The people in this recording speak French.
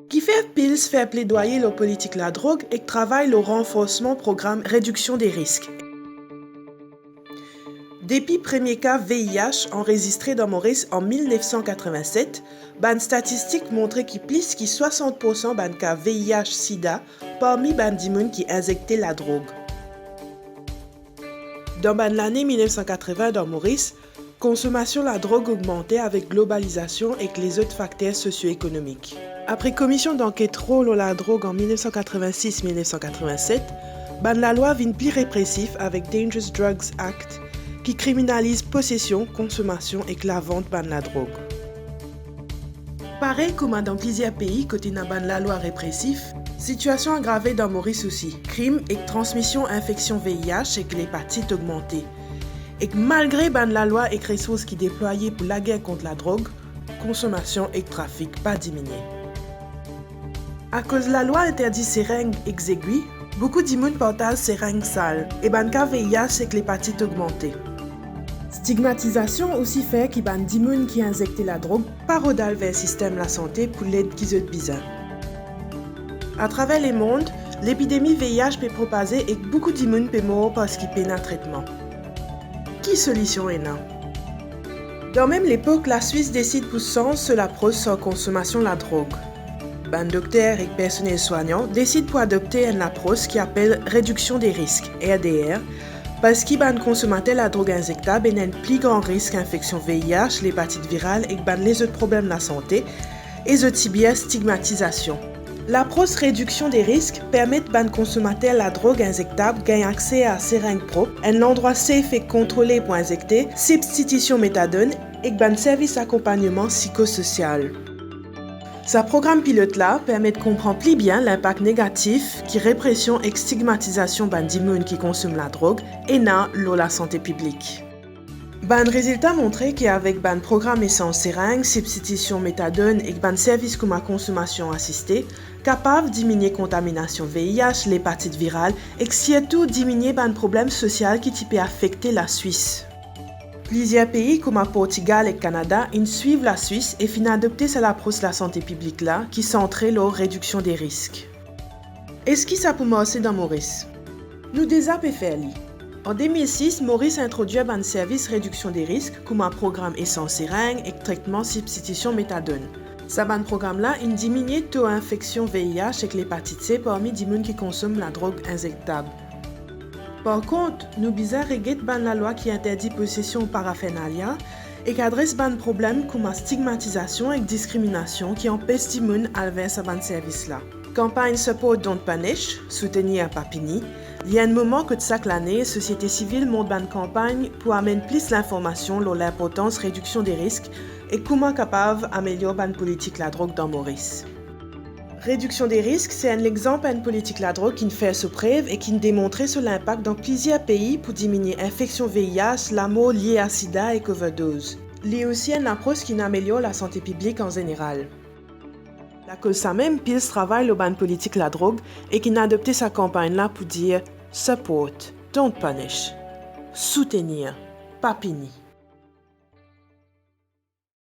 Qui fait Pils fait plaidoyer la politique la drogue et travaille le renforcement programme réduction des risques. Depuis premier cas VIH enregistré dans Maurice en 1987, ban statistique montrait qu'il plus que 60% ban cas VIH-Sida parmi ban dimoun qui injectaient la drogue. Dans l'année 1980 dans Maurice, consommation de la drogue augmentait avec globalisation et les autres facteurs socio-économiques. Après commission d'enquête rôle la drogue en 1986-1987, la loi vient plus répressif avec Dangerous Drugs Act qui criminalise possession, consommation et la vente de la drogue. Pareil comme dans plusieurs pays côté la loi répressive, situation aggravée dans Maurice aussi, crime et transmission infection VIH et l'hépatite augmentée. Et malgré la loi et les choses qui déployées pour la guerre contre la drogue, consommation et trafic pas diminué. À cause de la loi interdit seringues exiguës, beaucoup d'immunes partagent seringues sales et cas VIH et l'hépatite augmentée. Stigmatisation aussi fait qu'il y a d'immunes qui injectent la drogue parodale vers le système de la santé pour l'aide qu'ils ont besoin. À travers le monde, l'épidémie VIH peut propager et beaucoup d'immunes peuvent mourir parce qu'ils peinent un traitement. Qui solution est là? Dans même l'époque, la Suisse décide pour sens sur l'approche sur la consommation de la drogue. Les docteurs et personnel soignant décident pour adopter une approche qui appelle réduction des risques, RDR, parce qu'ils consommateurs la drogue injectable et un plus grand risque d'infection VIH, l'hépatite virale et les autres problèmes de la santé, et aussi bien stigmatisation. L'approche réduction des risques permet aux consommateurs la drogue injectable gagner accès à seringue propre, un endroit safe et contrôlé pour injecter, substitution méthadone et un service d'accompagnement psychosocial. Ce programme pilote-là permet de comprendre plus bien l'impact négatif qui répression et stigmatisation d'immunes qui consomment la drogue et la santé publique. Résultat montré qu'avec programme essence seringue, substitution méthadone et service comme à consommation assistée, capable de diminuer contamination VIH, l'hépatite virale et surtout diminuer problèmes sociaux qui peut affecter la Suisse. Plusieurs pays comme Portugal et Canada suivent la Suisse et finissent adopter cette approche de la santé publique là qui centrait leur réduction des risques. Est-ce que ça peut marcher dans Maurice? Nous déjà pu faire. En 2006, Maurice a introduit un service réduction des risques comme un programme essence seringue et traitement substitution méthadone. Ce programme-là diminue le taux d'infection VIH et l'hépatite C parmi les gens qui consomment la drogue injectable. Par contre, nous bizarres reguette la loi qui interdit possession paraphernalia et qui adresse ban problèmes comme la stigmatisation et discrimination qui empêche les gens à vers ce service-là. Campagne Support Don't Punish, soutenir Papini, il y a un moment que de chaque année, la société civile monte une campagne pour amener plus d'informations sur l'importance de réduction des risques et comment capable d'améliorer la politique la drogue dans Maurice. Réduction des risques, c'est un exemple d'une politique la drogue qui fait sous preuve et qui démontre sur l'impact dans plusieurs pays pour diminuer l'infection VIH, la mort liée à sida et overdose. Il y a aussi une approche qui améliore la santé publique en général. La cause ça même, Pils travaille sur une politique la drogue et qui a adopté sa campagne là pour dire « Support, don't punish ». Soutenir, pas punir.